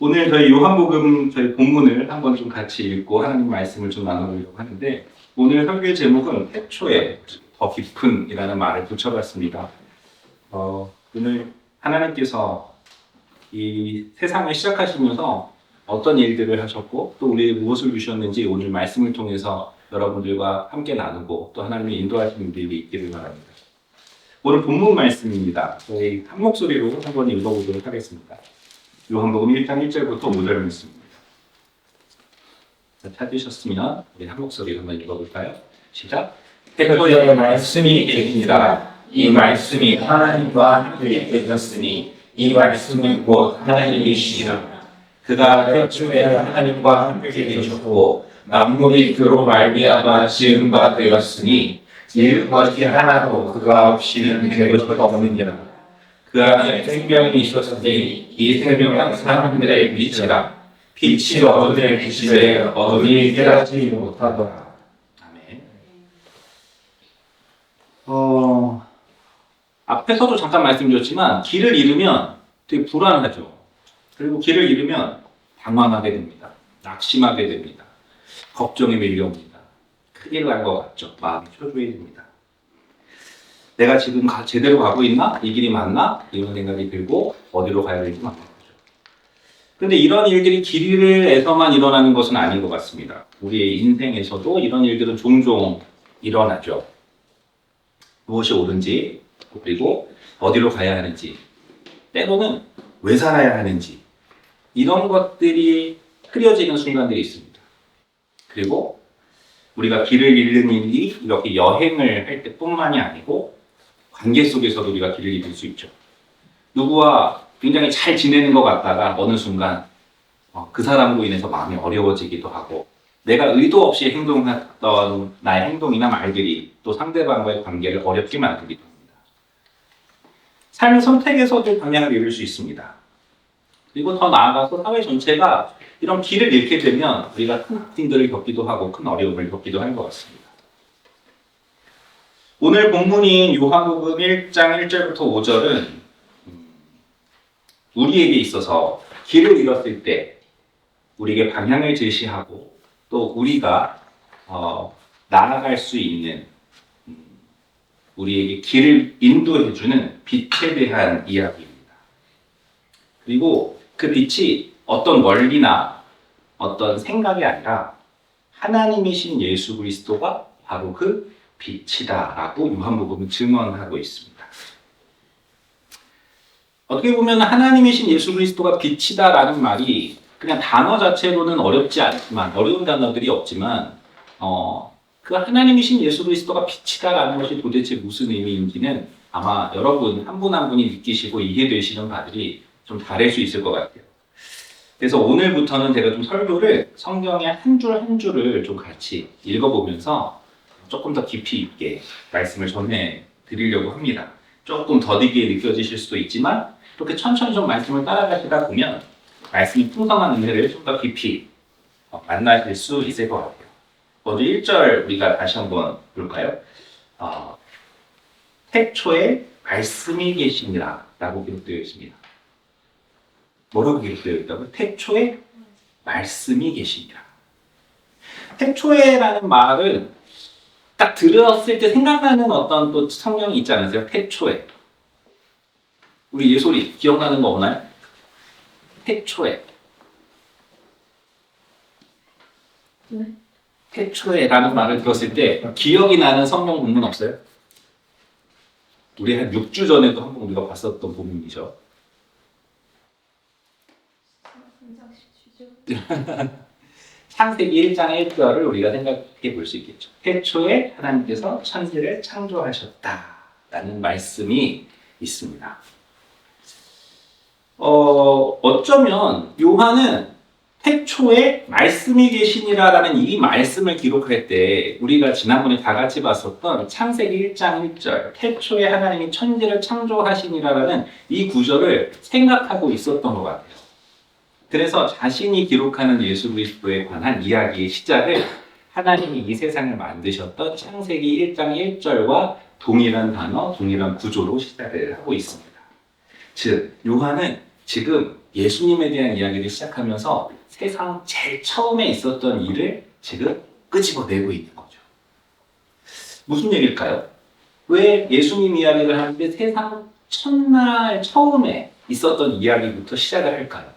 오늘 저희 요한복음 저희 본문을 한번 좀 같이 읽고 하나님 말씀을 좀 나눠보려고 하는데 오늘 설교의 제목은 태초에 더 깊은이라는 말을 붙여봤습니다. 오늘 하나님께서 이 세상을 시작하시면서 어떤 일들을 하셨고 또 우리에게 무엇을 주셨는지 오늘 말씀을 통해서 여러분들과 함께 나누고 또 하나님의 인도하시는 일이 있기를 바랍니다. 오늘 본문 말씀입니다. 저희 한 목소리로 한번 읽어보도록 하겠습니다. 요한복음 1장 1절부터 5절 말씀입니다. 찾으셨으면 우리 한 목소리로 한번 읽어볼까요? 시작! 태초에 말씀이 계시니라. 이 말씀이 하나님과 함께 계셨으니 이 말씀은 곧 하나님이시니라. 그가 태초에 하나님과 함께 계셨고 만물이 그로 말미암아 지은 바 되었으니 지은 것이 하나도 그가 없이는 된 것이 없느니라. 그 안에 생명이 있었으니 이 생명은 사람들의 빛이라. 빛이 어둠에 비치되 어둠이 깨닫지 못하더라. 아멘. 앞에서도 잠깐 말씀드렸지만 길을 잃으면 되게 불안하죠. 그리고 길을 잃으면 방황하게 됩니다. 낙심하게 됩니다. 걱정이 밀려옵니다. 큰일 난 것 같죠. 마음이 초조해집니다. 내가 지금 제대로 가고 있나? 이 길이 맞나? 이런 생각이 들고 어디로 가야 될지 모르겠죠. 그런데 이런 일들이 길에서만 일어나는 것은 아닌 것 같습니다. 우리의 인생에서도 이런 일들은 종종 일어나죠. 무엇이 옳은지, 그리고 어디로 가야 하는지, 때로는 왜 살아야 하는지, 이런 것들이 흐려지는 순간들이 있습니다. 그리고 우리가 길을 잃는 일이 이렇게 여행을 할 때뿐만이 아니고 관계 속에서도 우리가 길을 잃을 수 있죠. 누구와 굉장히 잘 지내는 것 같다가 어느 순간 그 사람으로 인해서 마음이 어려워지기도 하고 내가 의도 없이 행동했던 나의 행동이나 말들이 또 상대방과의 관계를 어렵게 만들기도 합니다. 삶의 선택에서도 방향을 잃을 수 있습니다. 그리고 더 나아가서 사회 전체가 이런 길을 잃게 되면 우리가 큰 힘들을 겪기도 하고 큰 어려움을 겪기도 할 것 같습니다. 오늘 본문인 요한복음 1장 1절부터 5절은 우리에게 있어서 길을 잃었을 때 우리에게 방향을 제시하고 또 우리가 나아갈 수 있는 우리에게 길을 인도해주는 빛에 대한 이야기입니다. 그리고 그 빛이 어떤 원리나 어떤 생각이 아니라 하나님이신 예수 그리스도가 바로 그 빛이다라고 요한복음은 증언하고 있습니다. 어떻게 보면 하나님이신 예수 그리스도가 빛이다라는 말이 그냥 단어 자체로는 어렵지 않지만 어려운 단어들이 없지만 그 하나님이신 예수 그리스도가 빛이다라는 것이 도대체 무슨 의미인지는 아마 여러분 한 분 한 분이 느끼시고 이해되시는 바들이 좀 다를 수 있을 것 같아요. 그래서 오늘부터는 제가 좀 설교를 성경의 한 줄 한 줄을 좀 같이 읽어보면서 조금 더 깊이 있게 말씀을 전해 드리려고 합니다. 조금 더디게 느껴지실 수도 있지만 이렇게 천천히 좀 말씀을 따라가시다 보면 말씀이 풍성한 은혜를 좀 더 깊이 만나실 수 있을 것 같아요. 먼저 1절 우리가 다시 한번 볼까요? 태초에 말씀이 계시니라 라고 기록되어 있습니다. 뭐라고 기록되어 있다고요? 태초에 말씀이 계시니라. 태초에라는 말은 딱 들었을 때 생각나는 어떤 또 성경이 있지 않으세요? 태초에. 우리 예솔이 기억나는 거 없나요? 태초에. 네. 태초에라는 말을 들었을 때 기억이 나는 성경 본문 없어요? 우리 한 6주 전에도 한번 우리가 봤었던 본문이죠. 창세기 1장 1절을 우리가 생각해 볼 수 있겠죠. 태초에 하나님께서 천지를 창조하셨다라는 말씀이 있습니다. 어쩌면 요한은 태초에 말씀이 계시니라라는 이 말씀을 기록할 때 우리가 지난번에 다 같이 봤었던 창세기 1장 1절 태초에 하나님이 천지를 창조하시니라라는 이 구절을 생각하고 있었던 것 같아요. 그래서 자신이 기록하는 예수 그리스도에 관한 이야기의 시작을 하나님이 이 세상을 만드셨던 창세기 1장 1절과 동일한 단어, 동일한 구조로 시작을 하고 있습니다. 즉, 요한은 지금 예수님에 대한 이야기를 시작하면서 세상 제일 처음에 있었던 일을 지금 끄집어내고 있는 거죠. 무슨 얘기일까요? 왜 예수님 이야기를 하는데 세상 첫날 처음에 있었던 이야기부터 시작을 할까요?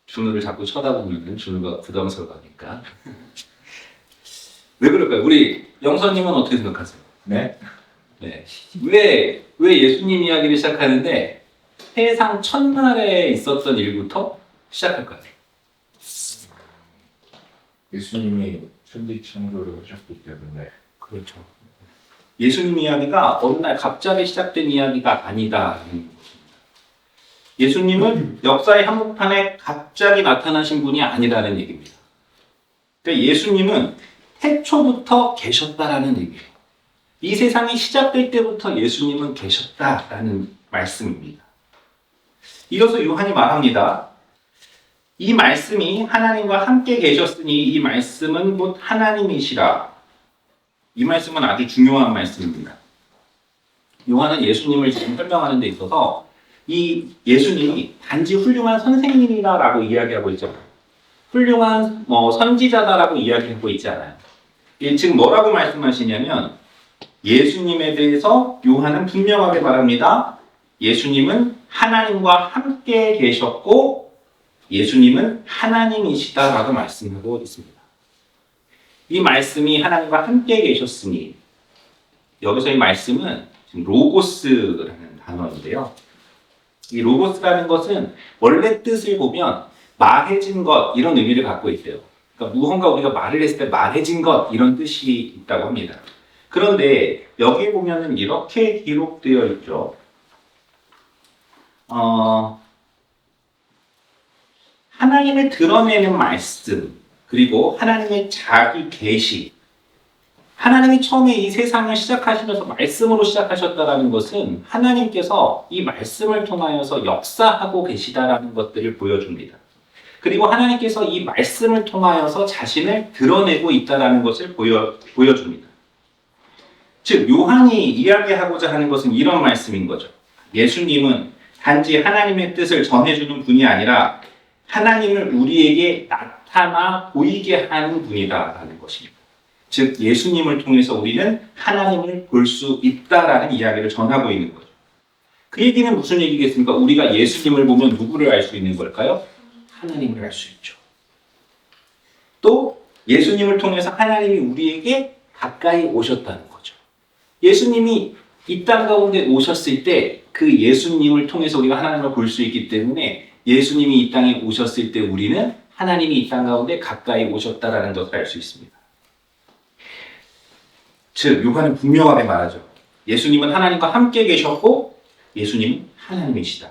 준우를 자꾸 쳐다보면 준우가 부담스러워하니까. 왜 그럴까요? 우리 영서님은 어떻게 생각하세요? 네. 네. 왜 예수님 이야기를 시작하는데 세상 첫날에 있었던 일부터 시작할까요? 예수님이 천지창조를 하셨기 때문에. 그렇죠. 예수님 이야기가 어느 날 갑자기 시작된 이야기가 아니다라는 것입니다. 예수님은 역사의 한복판에 갑자기 나타나신 분이 아니라는 얘기입니다. 그러니까 예수님은 태초부터 계셨다라는 얘기예요. 이 세상이 시작될 때부터 예수님은 계셨다라는 말씀입니다. 이어서 요한이 말합니다. 이 말씀이 하나님과 함께 계셨으니 이 말씀은 곧 하나님이시라. 이 말씀은 아주 중요한 말씀입니다. 요한은 예수님을 지금 설명하는 데 있어서 이 예수님이 단지 훌륭한 선생님이다라고 이야기하고 있죠. 훌륭한 선지자다라고 이야기하고 있지 않아요. 지금 뭐라고 말씀하시냐면 예수님에 대해서 요한은 분명하게 말합니다. 예수님은 하나님과 함께 계셨고 예수님은 하나님이시다라고 말씀하고 있습니다. 이 말씀이 하나님과 함께 계셨으니 여기서 이 말씀은 지금 로고스라는 단어인데요. 이 로고스라는 것은 원래 뜻을 보면 말해진 것 이런 의미를 갖고 있대요. 그러니까 무언가 우리가 말을 했을 때 말해진 것 이런 뜻이 있다고 합니다. 그런데 여기 보면은 이렇게 기록되어 있죠. 하나님을 드러내는 말씀 그리고 하나님의 자기 계시 하나님이 처음에 이 세상을 시작하시면서 말씀으로 시작하셨다라는 것은 하나님께서 이 말씀을 통하여서 역사하고 계시다라는 것들을 보여줍니다. 그리고 하나님께서 이 말씀을 통하여서 자신을 드러내고 있다라는 것을 보여줍니다. 즉 요한이 이야기하고자 하는 것은 이런 말씀인 거죠. 예수님은 단지 하나님의 뜻을 전해주는 분이 아니라 하나님을 우리에게 나타나 보이게 하는 분이다라는 것입니다. 즉 예수님을 통해서 우리는 하나님을 볼 수 있다라는 이야기를 전하고 있는 거죠. 그 얘기는 무슨 얘기겠습니까? 우리가 예수님을 보면 누구를 알 수 있는 걸까요? 하나님을 알 수 있죠. 또 예수님을 통해서 하나님이 우리에게 가까이 오셨다는 거죠. 예수님이 이 땅 가운데 오셨을 때 그 예수님을 통해서 우리가 하나님을 볼 수 있기 때문에 예수님이 이 땅에 오셨을 때 우리는 하나님이 이 땅 가운데 가까이 오셨다라는 것을 알 수 있습니다. 즉 요한은 분명하게 말하죠. 예수님은 하나님과 함께 계셨고 예수님은 하나님이시다.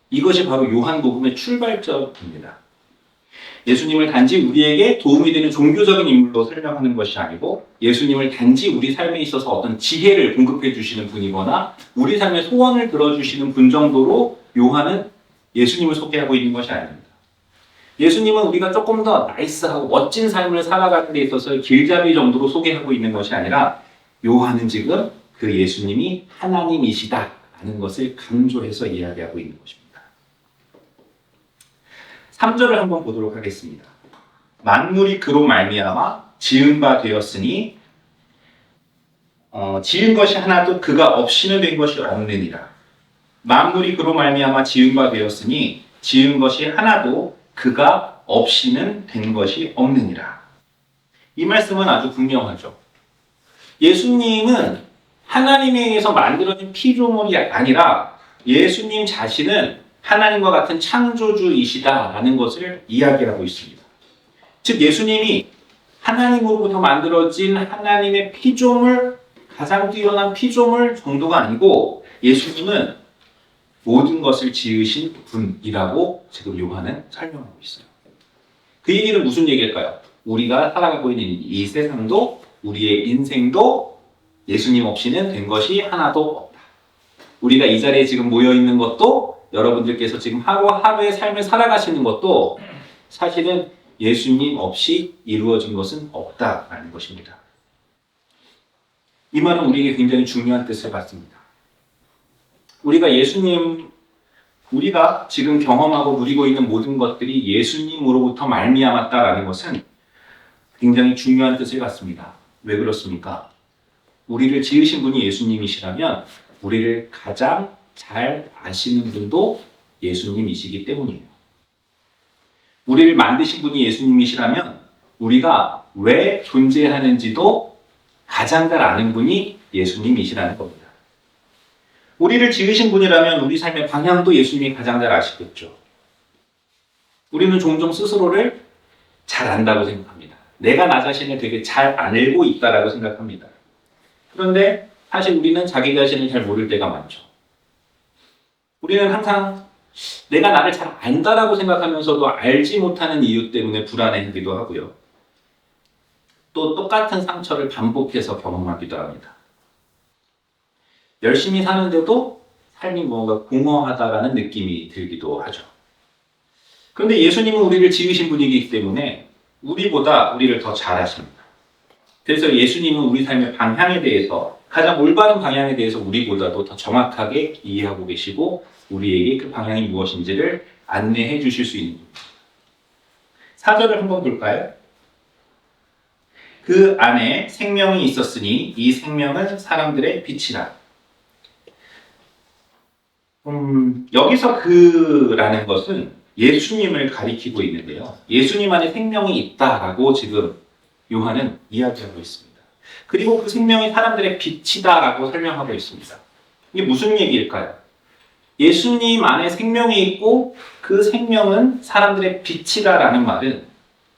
이것이 바로 요한복음의 출발점입니다. 예수님을 단지 우리에게 도움이 되는 종교적인 인물로 설명하는 것이 아니고 예수님을 단지 우리 삶에 있어서 어떤 지혜를 공급해 주시는 분이거나 우리 삶의 소원을 들어주시는 분 정도로 요한은 예수님을 소개하고 있는 것이 아닙니다. 예수님은 우리가 조금 더 나이스하고 멋진 삶을 살아가는 데 있어서 길잡이 정도로 소개하고 있는 것이 아니라 요한은 지금 그 예수님이 하나님이시다라는 것을 강조해서 이야기하고 있는 것입니다. 3절을 한번 보도록 하겠습니다. 만물이 그로 말미암아 지은 바 되었으니 지은 것이 하나도 그가 없이는 된 것이 없느니라. 만물이 그로 말미암아 지은 바 되었으니 지은 것이 하나도 그가 없이는 된 것이 없느니라. 이 말씀은 아주 분명하죠. 예수님은 하나님에 의해서 만들어진 피조물이 아니라 예수님 자신은 하나님과 같은 창조주이시다라는 것을 이야기하고 있습니다. 즉 예수님이 하나님으로부터 만들어진 하나님의 피조물, 가장 뛰어난 피조물 정도가 아니고 예수님은 모든 것을 지으신 분이라고 지금 요한은 설명하고 있어요. 그 얘기는 무슨 얘기일까요? 우리가 살아가고 있는 이 세상도 우리의 인생도 예수님 없이는 된 것이 하나도 없다. 우리가 이 자리에 지금 모여 있는 것도 여러분들께서 지금 하루하루의 삶을 살아가시는 것도 사실은 예수님 없이 이루어진 것은 없다라는 것입니다. 이 말은 우리에게 굉장히 중요한 뜻을 갖습니다. 우리가 지금 경험하고 누리고 있는 모든 것들이 예수님으로부터 말미암았다라는 것은 굉장히 중요한 뜻을 갖습니다. 왜 그렇습니까? 우리를 지으신 분이 예수님이시라면 우리를 가장 잘 아시는 분도 예수님이시기 때문이에요. 우리를 만드신 분이 예수님이시라면 우리가 왜 존재하는지도 가장 잘 아는 분이 예수님이시라는 겁니다. 우리를 지으신 분이라면 우리 삶의 방향도 예수님이 가장 잘 아시겠죠. 우리는 종종 스스로를 잘 안다고 생각합니다. 내가 나 자신을 되게 잘 알고 있다라고 생각합니다. 그런데 사실 우리는 자기 자신을 잘 모를 때가 많죠. 우리는 항상 내가 나를 잘 안다라고 생각하면서도 알지 못하는 이유 때문에 불안해하기도 하고요. 또 똑같은 상처를 반복해서 경험하기도 합니다. 열심히 사는데도 삶이 뭔가 공허하다라는 느낌이 들기도 하죠. 그런데 예수님은 우리를 지으신 분이기 때문에 우리보다 우리를 더 잘 아십니다. 그래서 예수님은 우리 삶의 방향에 대해서, 가장 올바른 방향에 대해서 우리보다도 더 정확하게 이해하고 계시고 우리에게 그 방향이 무엇인지를 안내해 주실 수 있는 겁니다. 4절을 한번 볼까요? 그 안에 생명이 있었으니 이 생명은 사람들의 빛이라. 여기서 그라는 것은 예수님을 가리키고 있는데요. 예수님 안에 생명이 있다라고 지금 요한은 이야기하고 있습니다. 그리고 그 생명이 사람들의 빛이다라고 설명하고 있습니다. 이게 무슨 얘기일까요? 예수님 안에 생명이 있고 그 생명은 사람들의 빛이다라는 말은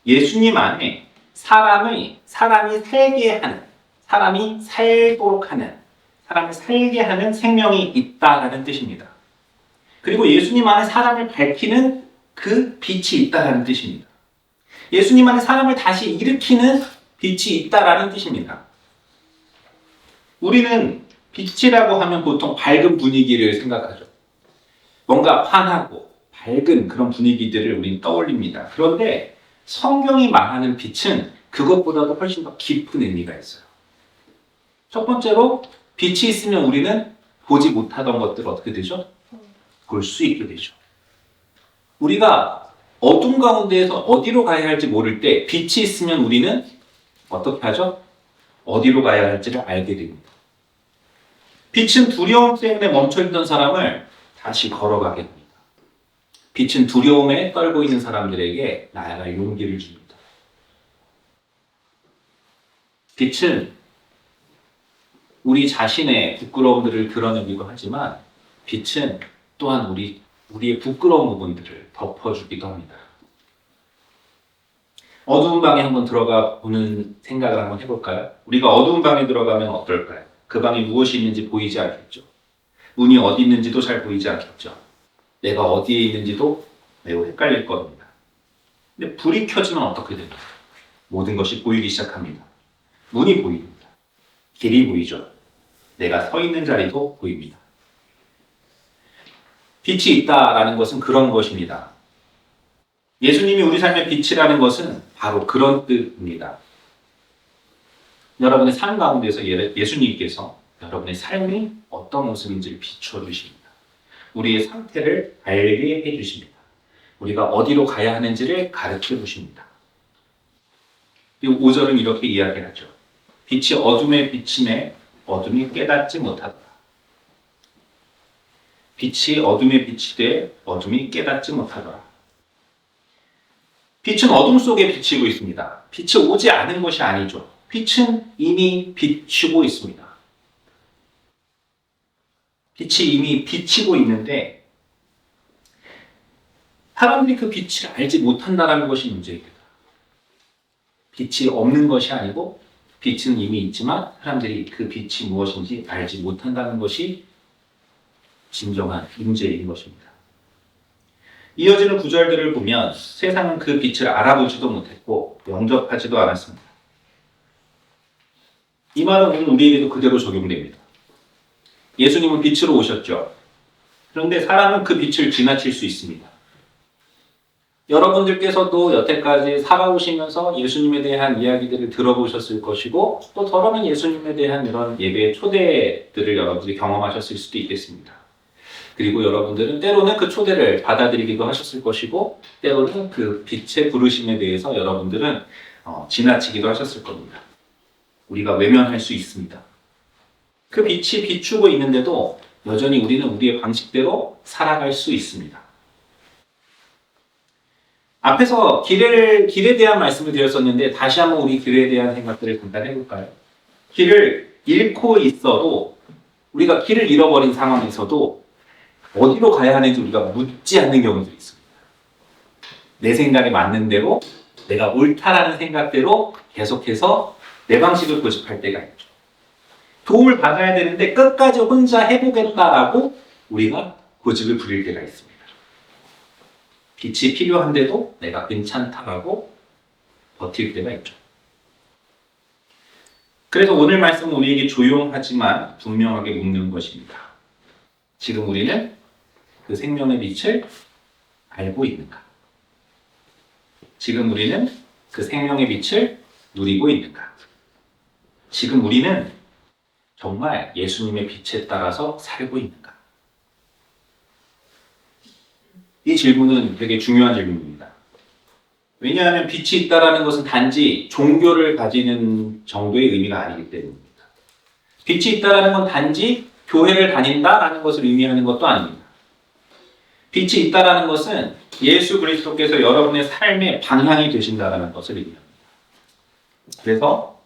예수님 안에 사람이 살게 하는, 사람이 살도록 하는, 사람을 살게 하는 생명이 있다라는 뜻입니다. 그리고 예수님 안에 사람을 밝히는 그 빛이 있다라는 뜻입니다. 예수님 안에 사람을 다시 일으키는 빛이 있다라는 뜻입니다. 우리는 빛이라고 하면 보통 밝은 분위기를 생각하죠. 뭔가 환하고 밝은 그런 분위기들을 우리는 떠올립니다. 그런데 성경이 말하는 빛은 그것보다도 훨씬 더 깊은 의미가 있어요. 첫 번째로 빛이 있으면 우리는 보지 못하던 것들을 어떻게 되죠? 볼 수 있게 되죠. 우리가 어둠 가운데에서 어디로 가야 할지 모를 때 빛이 있으면 우리는 어떻게 하죠? 어디로 가야 할지를 알게 됩니다. 빛은 두려움 때문에 멈춰있던 사람을 다시 걸어가게 됩니다. 빛은 두려움에 떨고 있는 사람들에게 나아갈 용기를 줍니다. 빛은 우리 자신의 부끄러움들을 드러내기도 하지만 빛은 또한 우리의 부끄러운 부분들을 덮어주기도 합니다. 어두운 방에 한번 들어가 보는 생각을 한번 해볼까요? 우리가 어두운 방에 들어가면 어떨까요? 그 방에 무엇이 있는지 보이지 않겠죠. 문이 어디 있는지도 잘 보이지 않겠죠. 내가 어디에 있는지도 매우 헷갈릴 겁니다. 근데 불이 켜지면 어떻게 됩니까? 모든 것이 보이기 시작합니다. 문이 보입니다. 길이 보이죠. 내가 서 있는 자리도 보입니다. 빛이 있다라는 것은 그런 것입니다. 예수님이 우리 삶의 빛이라는 것은 바로 그런 뜻입니다. 여러분의 삶 가운데서 예수님께서 여러분의 삶이 어떤 모습인지를 비춰주십니다. 우리의 상태를 알게 해주십니다. 우리가 어디로 가야 하는지를 가르쳐 주십니다. 그리고 5절은 이렇게 이야기하죠. 빛이 어둠에 비침에 어둠이 깨닫지 못하더라. 빛이 어둠에 비치되 어둠이 깨닫지 못하더라. 빛은 어둠 속에 비치고 있습니다. 빛이 오지 않은 것이 아니죠. 빛은 이미 비추고 있습니다. 빛이 이미 비치고 있는데 사람들이 그 빛을 알지 못한다는 것이 문제입니다. 빛이 없는 것이 아니고 빛은 이미 있지만 사람들이 그 빛이 무엇인지 알지 못한다는 것이 진정한 문제인 것입니다. 이어지는 구절들을 보면 세상은 그 빛을 알아보지도 못했고 영접하지도 않았습니다. 이 말은 오늘 우리에게도 그대로 적용됩니다. 예수님은 빛으로 오셨죠. 그런데 사람은 그 빛을 지나칠 수 있습니다. 여러분들께서도 여태까지 살아오시면서 예수님에 대한 이야기들을 들어보셨을 것이고 또 더러는 예수님에 대한 이런 예배의 초대들을 여러분들이 경험하셨을 수도 있겠습니다. 그리고 여러분들은 때로는 그 초대를 받아들이기도 하셨을 것이고 때로는 그 빛의 부르심에 대해서 여러분들은 지나치기도 하셨을 겁니다. 우리가 외면할 수 있습니다. 그 빛이 비추고 있는데도 여전히 우리는 우리의 방식대로 살아갈 수 있습니다. 앞에서 길에 대한 말씀을 드렸었는데 다시 한번 우리 길에 대한 생각들을 간단히 해볼까요? 길을 잃고 있어도 우리가 길을 잃어버린 상황에서도 어디로 가야 하는지 우리가 묻지 않는 경우들이 있습니다. 내 생각에 맞는 대로 내가 옳다라는 생각대로 계속해서 내 방식을 고집할 때가 있죠. 도움을 받아야 되는데 끝까지 혼자 해보겠다라고 우리가 고집을 부릴 때가 있습니다. 빛이 필요한데도 내가 괜찮다라고 버틸 때가 있죠. 그래서 오늘 말씀은 우리에게 조용하지만 분명하게 묻는 것입니다. 지금 우리는 그 생명의 빛을 알고 있는가? 지금 우리는 그 생명의 빛을 누리고 있는가? 지금 우리는 정말 예수님의 빛에 따라서 살고 있는가? 이 질문은 되게 중요한 질문입니다. 왜냐하면 빛이 있다는 것은 단지 종교를 가지는 정도의 의미가 아니기 때문입니다. 빛이 있다는 건 단지 교회를 다닌다라는 것을 의미하는 것도 아닙니다. 빛이 있다는 것은 예수 그리스도께서 여러분의 삶의 방향이 되신다는 것을 의미합니다. 그래서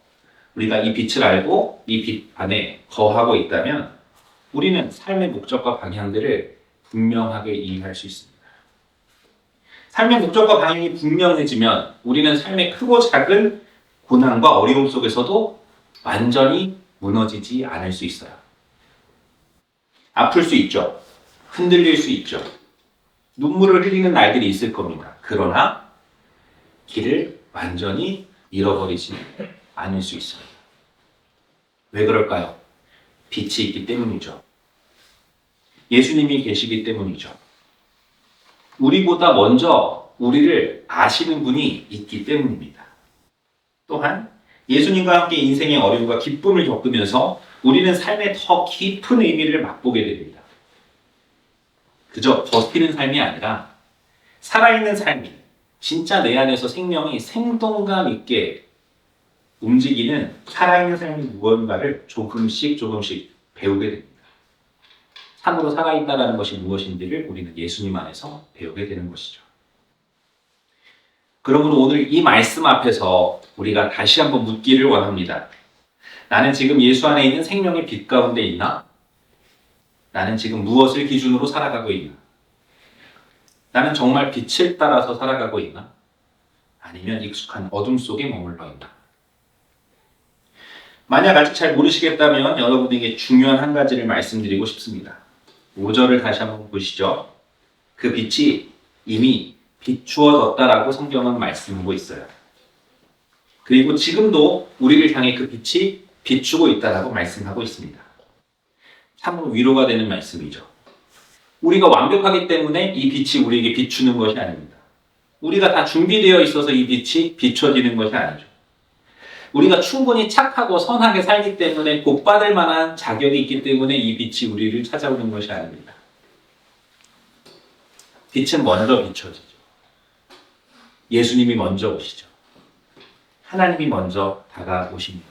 우리가 이 빛을 알고 이 빛 안에 거하고 있다면 우리는 삶의 목적과 방향들을 분명하게 이해할 수 있습니다. 삶의 목적과 방향이 분명해지면 우리는 삶의 크고 작은 고난과 어려움 속에서도 완전히 무너지지 않을 수 있어요. 아플 수 있죠. 흔들릴 수 있죠. 눈물을 흘리는 날들이 있을 겁니다. 그러나 길을 완전히 잃어버리지 않을 수 있어요. 왜 그럴까요? 빛이 있기 때문이죠. 예수님이 계시기 때문이죠. 우리보다 먼저 우리를 아시는 분이 있기 때문입니다. 또한 예수님과 함께 인생의 어려움과 기쁨을 겪으면서 우리는 삶의 더 깊은 의미를 맛보게 됩니다. 그저 버티는 삶이 아니라 살아있는 삶이 진짜 내 안에서 생명이 생동감 있게 움직이는 살아있는 삶이 무언가를 조금씩 배우게 됩니다. 참으로 살아있다는 것이 무엇인지를 우리는 예수님 안에서 배우게 되는 것이죠. 그러므로 오늘 이 말씀 앞에서 우리가 다시 한번 묻기를 원합니다. 나는 지금 예수 안에 있는 생명의 빛 가운데 있나? 나는 지금 무엇을 기준으로 살아가고 있나? 나는 정말 빛을 따라서 살아가고 있나? 아니면 익숙한 어둠 속에 머물러 있나? 만약 아직 잘 모르시겠다면 여러분에게 중요한 한 가지를 말씀드리고 싶습니다. 5절을 다시 한번 보시죠. 그 빛이 이미 비추어졌다라고 성경은 말씀하고 있어요. 그리고 지금도 우리를 향해 그 빛이 비추고 있다라고 말씀하고 있습니다. 참으로 위로가 되는 말씀이죠. 우리가 완벽하기 때문에 이 빛이 우리에게 비추는 것이 아닙니다. 우리가 다 준비되어 있어서 이 빛이 비춰지는 것이 아니죠. 우리가 충분히 착하고 선하게 살기 때문에 복받을 만한 자격이 있기 때문에 이 빛이 우리를 찾아오는 것이 아닙니다. 빛은 먼저 비춰지죠. 예수님이 먼저 오시죠. 하나님이 먼저 다가오십니다.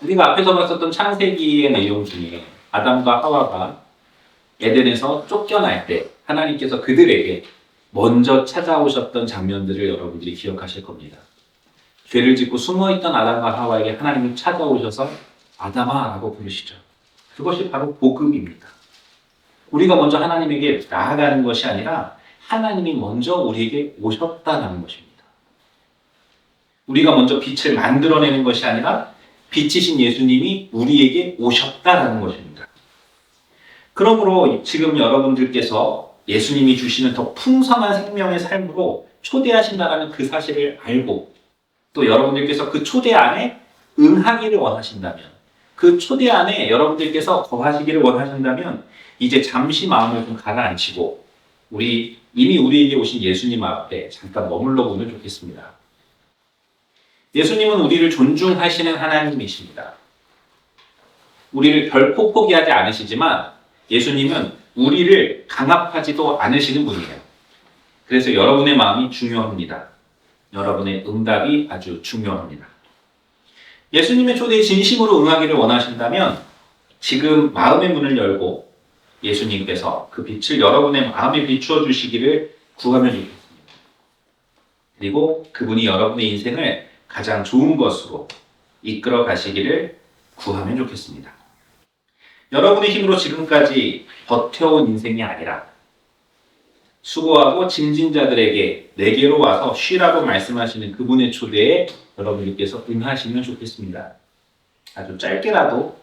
우리가 앞에서 봤었던 창세기의 내용 중에 아담과 하와가 에덴에서 쫓겨날 때 하나님께서 그들에게 먼저 찾아오셨던 장면들을 여러분들이 기억하실 겁니다. 죄를 짓고 숨어있던 아담과 하와에게 하나님이 찾아오셔서 아담아 라고 부르시죠. 그것이 바로 복음입니다. 우리가 먼저 하나님에게 나아가는 것이 아니라 하나님이 먼저 우리에게 오셨다는 것입니다. 우리가 먼저 빛을 만들어내는 것이 아니라 빛이신 예수님이 우리에게 오셨다는 것입니다. 그러므로 지금 여러분들께서 예수님이 주시는 더 풍성한 생명의 삶으로 초대하신다는 그 사실을 알고 또 여러분들께서 그 초대 안에 응하기를 원하신다면 그 초대 안에 여러분들께서 거하시기를 원하신다면 이제 잠시 마음을 좀 가라앉히고 이미 우리에게 오신 예수님 앞에 잠깐 머물러 보면 좋겠습니다. 예수님은 우리를 존중하시는 하나님이십니다. 우리를 결코 포기하지 않으시지만 예수님은 우리를 강압하지도 않으시는 분이에요. 그래서 여러분의 마음이 중요합니다. 여러분의 응답이 아주 중요합니다. 예수님의 초대에 진심으로 응하기를 원하신다면 지금 마음의 문을 열고 예수님께서 그 빛을 여러분의 마음에 비추어 주시기를 구하면 좋겠습니다. 그리고 그분이 여러분의 인생을 가장 좋은 것으로 이끌어 가시기를 구하면 좋겠습니다. 여러분의 힘으로 지금까지 버텨온 인생이 아니라 수고하고 짐진 자들에게 내게로 와서 쉬라고 말씀하시는 그분의 초대에 여러분들께서 응하시면 좋겠습니다. 아주 짧게라도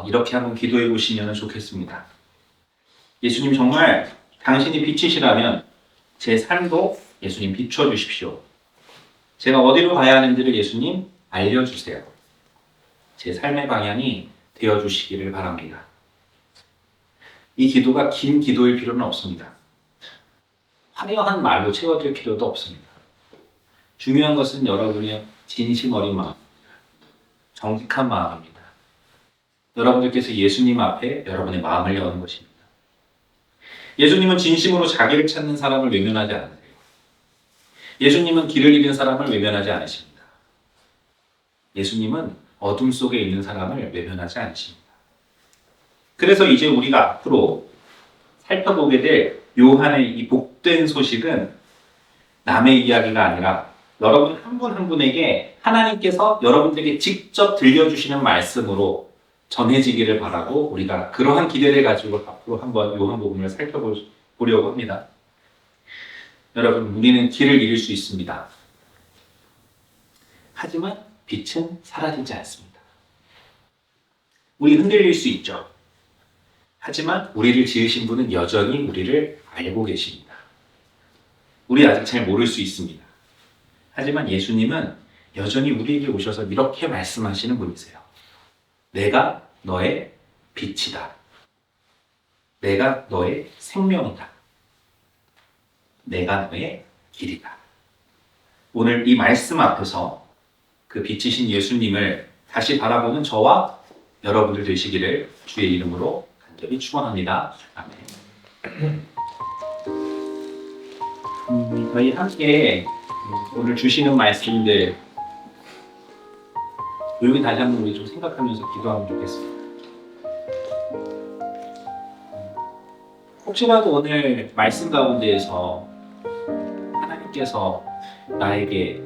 이렇게 한번 기도해 보시면 좋겠습니다. 예수님, 정말 당신이 빛이시라면 제 삶도 예수님 비춰주십시오. 제가 어디로 가야 하는지를 예수님 알려주세요. 제 삶의 방향이 되어주시기를 바랍니다. 이 기도가 긴 기도일 필요는 없습니다. 화려한 말로 채워질 필요도 없습니다. 중요한 것은 여러분의 진심 어린 마음, 정직한 마음입니다. 여러분들께서 예수님 앞에 여러분의 마음을 여는 것입니다. 예수님은 진심으로 자기를 찾는 사람을 외면하지 않으세요. 예수님은 길을 잃은 사람을 외면하지 않으십니다. 예수님은 어둠 속에 있는 사람을 외면하지 않으십니다. 그래서 이제 우리가 앞으로 살펴보게 될 요한의 이 복된 소식은 남의 이야기가 아니라 여러분 한 분 한 분에게 하나님께서 여러분들에게 직접 들려주시는 말씀으로 전해지기를 바라고 우리가 그러한 기대를 가지고 앞으로 한번 요한복음을 살펴보려고 합니다. 여러분, 우리는 길을 잃을 수 있습니다. 하지만 빛은 사라지지 않습니다. 우리 흔들릴 수 있죠. 하지만 우리를 지으신 분은 여전히 우리를 알고 계십니다. 우리 아직 잘 모를 수 있습니다. 하지만 예수님은 여전히 우리에게 오셔서 이렇게 말씀하시는 분이세요. 내가 너의 빛이다. 내가 너의 생명이다. 내가 너의 길이다. 오늘 이 말씀 앞에서 그 빛이신 예수님을 다시 바라보는 저와 여러분들 되시기를 주의 이름으로 간절히 축원합니다. 아멘. 저희 함께 오늘 주시는 말씀들 조용히 다시 한번 우리 좀 생각하면서 기도하면 좋겠습니다. 혹시라도 오늘 말씀 가운데에서 하나님께서 나에게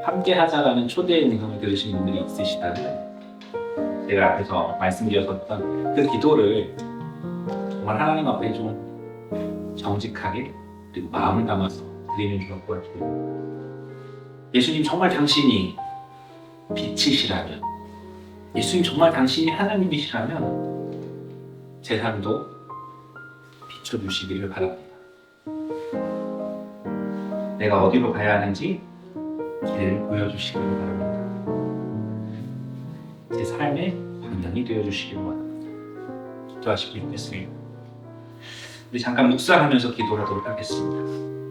함께 하자라는 초대의 음성을 들으신 분들이 있으시다면 제가 앞에서 말씀드렸던 그 기도를 정말 하나님 앞에 좀 정직하게 그리고 마음을 담아서 드리는 줄 알고요. 예수님, 정말 당신이 빛이시라면, 예수님 정말 당신이 하나님이시라면 제 삶도 비춰주시기를 바랍니다. 내가 어디로 가야 하는지 길을 보여주시기를 바랍니다. 제 삶의 방향이 되어주시기를 바랍니다. 기도하시기 좋겠습니다. 우리 잠깐 묵상하면서 기도하도록 하겠습니다.